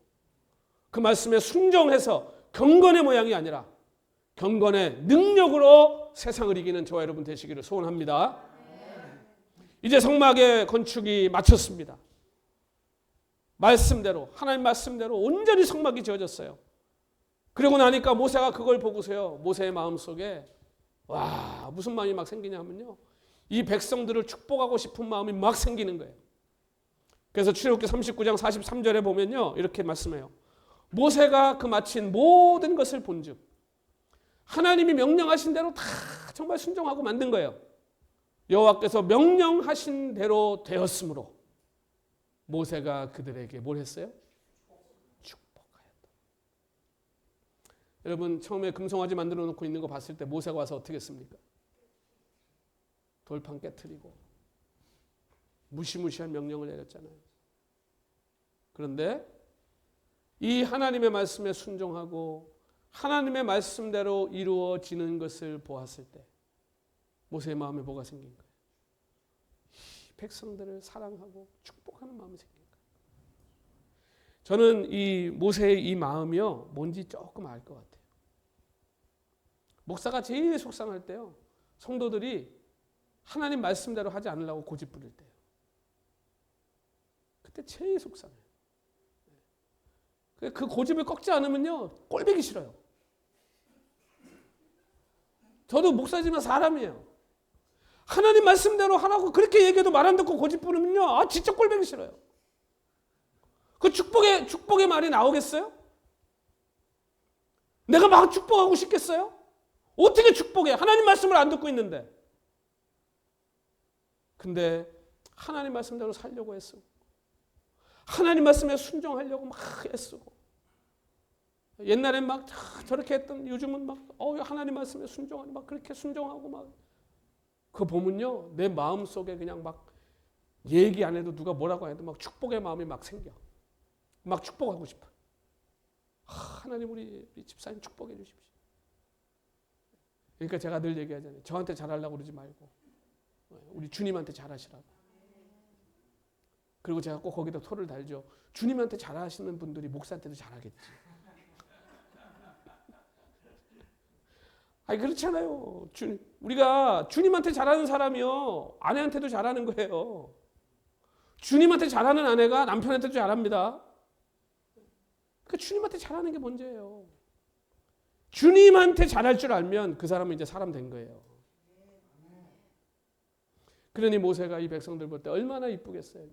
그 말씀에 순종해서 경건의 모양이 아니라 경건의 능력으로 세상을 이기는 저와 여러분 되시기를 소원합니다. 이제 성막의 건축이 마쳤습니다. 말씀대로, 하나님 말씀대로 온전히 성막이 지어졌어요. 그러고 나니까 모세가 그걸 보고서요, 모세의 마음속에 와, 무슨 마음이 막 생기냐면요, 이 백성들을 축복하고 싶은 마음이 막 생기는 거예요. 그래서 출애굽기 39장 43절에 보면요, 이렇게 말씀해요. 모세가 그 마친 모든 것을 본즉 하나님이 명령하신 대로 다 정말 순종하고 만든 거예요. 여호와께서 명령하신 대로 되었으므로 모세가 그들에게 뭘 했어요? 축복하였다. 여러분, 처음에 금송아지 만들어 놓고 있는 거 봤을 때 모세가 와서 어떻게 했습니까? 돌판 깨트리고 무시무시한 명령을 내렸잖아요. 그런데 이 하나님의 말씀에 순종하고 하나님의 말씀대로 이루어지는 것을 보았을 때 모세의 마음에 뭐가 생긴 거예요? 이 백성들을 사랑하고 축복하는 마음이 생긴 거예요. 저는 이 모세의 이 마음이요, 뭔지 조금 알 것 같아요. 목사가 제일 속상할 때요, 성도들이 하나님 말씀대로 하지 않으려고 고집 부릴 때요. 그때 제일 속상해요. 그 고집을 꺾지 않으면요, 꼴보기 싫어요. 저도 목사지만 사람이에요. 하나님 말씀대로 하라고 그렇게 얘기해도 말 안 듣고 고집 부르면요, 아, 진짜 꼴보기 싫어요. 그 축복의 말이 나오겠어요? 내가 막 축복하고 싶겠어요? 어떻게 축복해? 하나님 말씀을 안 듣고 있는데. 근데 하나님 말씀대로 살려고 애쓰고 하나님 말씀에 순종하려고 막 애쓰고, 옛날엔 막 저렇게 했던, 요즘은 막 하나님 말씀에 순종하고 막 그렇게 순종하고 막, 그거 보면요, 내 마음속에 그냥 막 얘기 안 해도 누가 뭐라고 해도 막 축복의 마음이 막 생겨. 막 축복하고 싶어. 하나님 우리 집사님 축복해 주십시오. 그러니까 제가 늘 얘기하잖아요. 저한테 잘하려고 그러지 말고 우리 주님한테 잘하시라고. 그리고 제가 꼭 거기다 토를 달죠. 주님한테 잘하시는 분들이 목사한테도 잘하겠지. 아니 그렇잖아요. 우리가 주님한테 잘하는 사람이요 아내한테도 잘하는 거예요. 주님한테 잘하는 아내가 남편한테도 잘합니다. 그러니까 주님한테 잘하는 게 문제예요. 주님한테 잘할 줄 알면 그 사람은 이제 사람 된 거예요. 그러니 모세가 이 백성들 볼 때 얼마나 이쁘겠어요.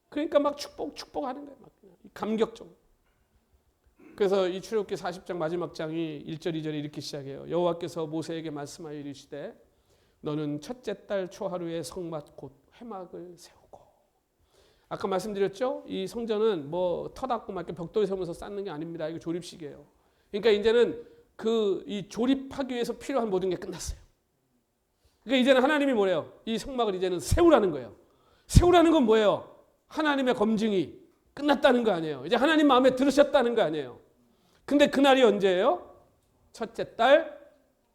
그러니까 막 축복하는 거예요. 막 감격적으로. 그래서 이 출애굽기 40장 마지막 장이 1절 2절에 이렇게 시작해요. 여호와께서 모세에게 말씀하여 이르시되 너는 첫째 달 초하루에 성막 곧 회막을 세우고. 아까 말씀드렸죠? 이 성전은 뭐 터닫고 막 벽돌 세우면서 쌓는 게 아닙니다. 이거 조립식이에요. 그러니까 이제는 이 조립하기 위해서 필요한 모든 게 끝났어요. 그러니까 이제는 하나님이 뭐래요? 이 성막을 이제는 세우라는 거예요. 세우라는 건 뭐예요? 하나님의 검증이 끝났다는 거 아니에요. 이제 하나님 마음에 들으셨다는 거 아니에요. 근데 그날이 언제예요? 첫째 달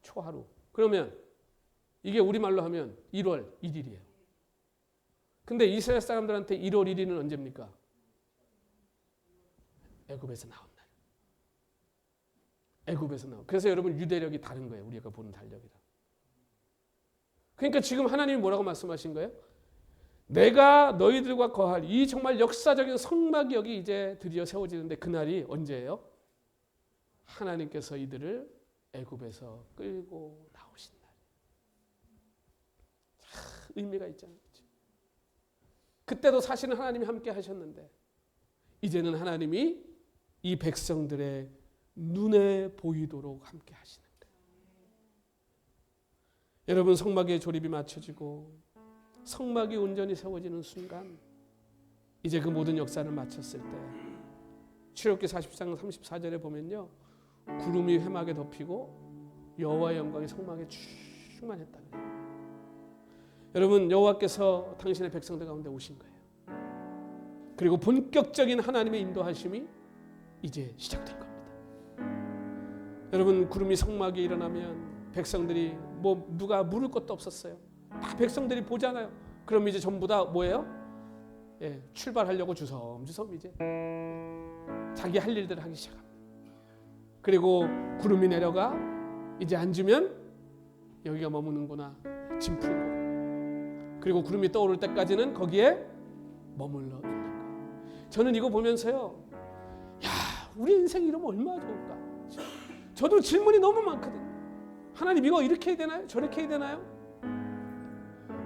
초하루. 그러면 이게 우리말로 하면 1월 1일이에요. 근데 이스라엘 사람들한테 1월 1일은 언제입니까? 애굽에서 나온 날. 애굽에서 나온. 그래서 여러분 유대력이 다른 거예요. 우리가 보는 달력이랑. 그러니까 지금 하나님이 뭐라고 말씀하신 거예요? 내가 너희들과 거할 이 정말 역사적인 성막이 여기 이제 드디어 세워지는데 그날이 언제예요? 하나님께서 이들을 애굽에서 끌고 나오신 날. 의미가 있잖아요. 그때도 사실은 하나님이 함께 하셨는데 이제는 하나님이 이 백성들의 눈에 보이도록 함께 하시는 거예요. 여러분 성막의 조립이 맞춰지고 성막이 온전히 세워지는 순간 이제 그 모든 역사를 마쳤을 때 출애굽기 40장 34절에 보면요. 구름이 회막에 덮이고 여호와의 영광이 성막에 충만했다는 거예요. 여러분 여호와께서 당신의 백성들 가운데 오신 거예요. 그리고 본격적인 하나님의 인도하심이 이제 시작될 겁니다. 여러분 구름이 성막에 일어나면 백성들이 뭐 누가 물을 것도 없었어요. 다 백성들이 보잖아요. 그럼 이제 전부 다 뭐예요? 예, 출발하려고 주섬주섬 이제 자기 할 일들을 하기 시작합니다. 그리고 구름이 내려가 이제 앉으면 여기가 머무는구나 짐 풀고 그리고 구름이 떠오를 때까지는 거기에 머물러 있는 거예요. 저는 이거 보면서요. 야, 우리 인생 이러면 얼마나 좋을까. 저도 질문이 너무 많거든요. 하나님 이거 이렇게 해야 되나요? 저렇게 해야 되나요?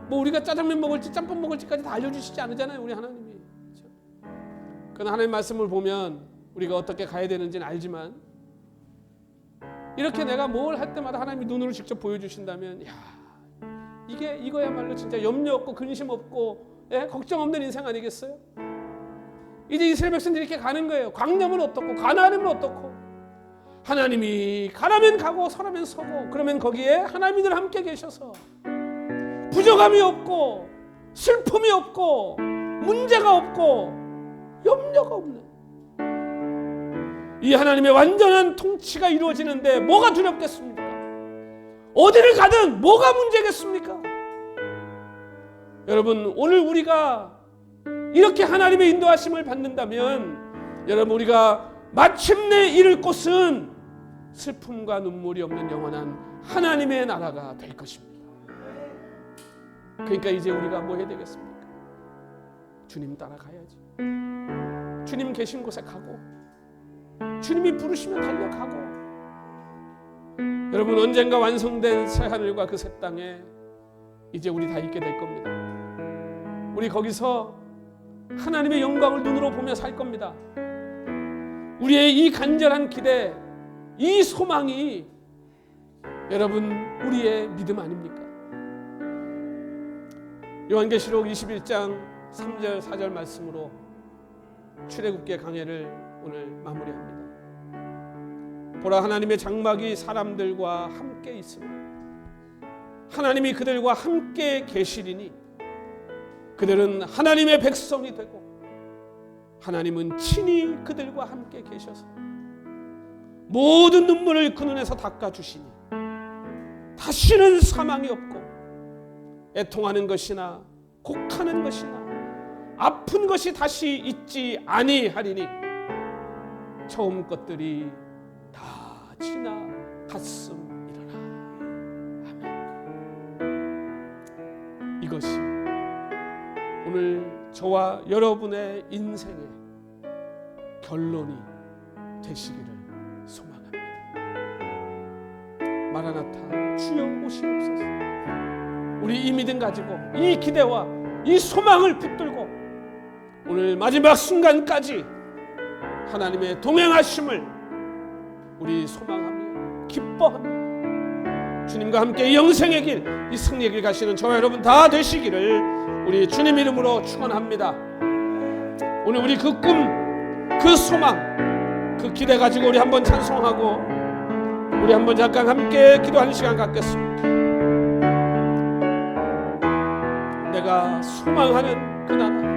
뭐 우리가 짜장면 먹을지 짬뽕 먹을지까지 다 알려주시지 않으잖아요. 우리 하나님이. 그러나 하나님 말씀을 보면 우리가 어떻게 가야 되는지는 알지만 이렇게 내가 뭘 할 때마다 하나님이 눈으로 직접 보여주신다면 야, 이거야말로 진짜 염려 없고 근심 없고 예? 걱정 없는 인생 아니겠어요? 이제 이스라엘 백성들이 이렇게 가는 거예요. 광야면 어떻고 가나안이면 어떻고 하나님이 가라면 가고 서라면 서고 그러면 거기에 하나님이 늘 함께 계셔서 부족함이 없고 슬픔이 없고 문제가 없고 염려가 없는 이 하나님의 완전한 통치가 이루어지는데 뭐가 두렵겠습니까? 어디를 가든 뭐가 문제겠습니까? 여러분 오늘 우리가 이렇게 하나님의 인도하심을 받는다면 여러분 우리가 마침내 이룰 곳은 슬픔과 눈물이 없는 영원한 하나님의 나라가 될 것입니다. 그러니까 이제 우리가 뭐 해야 되겠습니까? 주님 따라가야지. 주님 계신 곳에 가고 주님이 부르시면 달려가고 여러분 언젠가 완성된 새하늘과 그 새 땅에 이제 우리 다 있게 될 겁니다. 우리 거기서 하나님의 영광을 눈으로 보며 살 겁니다. 우리의 이 간절한 기대, 이 소망이 여러분 우리의 믿음 아닙니까? 요한계시록 21장 3절 4절 말씀으로 출애굽기의 강해를 오늘 마무리합니다. 보라 하나님의 장막이 사람들과 함께 있으며 하나님이 그들과 함께 계시리니 그들은 하나님의 백성이 되고 하나님은 친히 그들과 함께 계셔서 모든 눈물을 그 눈에서 닦아주시니 다시는 사망이 없고 애통하는 것이나 곡하는 것이나 아픈 것이 다시 있지 아니하리니 처음 것들이 다 지나 가슴 일어나. 아멘. 이것이 오늘 저와 여러분의 인생의 결론이 되시기를 소망합니다. 마라나타, 주여 오시옵소서. 우리 이 믿음 가지고 이 기대와 이 소망을 붙들고 오늘 마지막 순간까지 하나님의 동행하심을 우리 소망하며 기뻐하며 주님과 함께 이 영생의 길, 이 승리의 길 가시는 저와 여러분 다 되시기를 우리 주님 이름으로 축원합니다. 오늘 우리 그 꿈, 그 소망, 그 기대 가지고 우리 한번 찬송하고 우리 한번 잠깐 함께 기도하는 시간 갖겠습니다. 내가 소망하는 그 나라,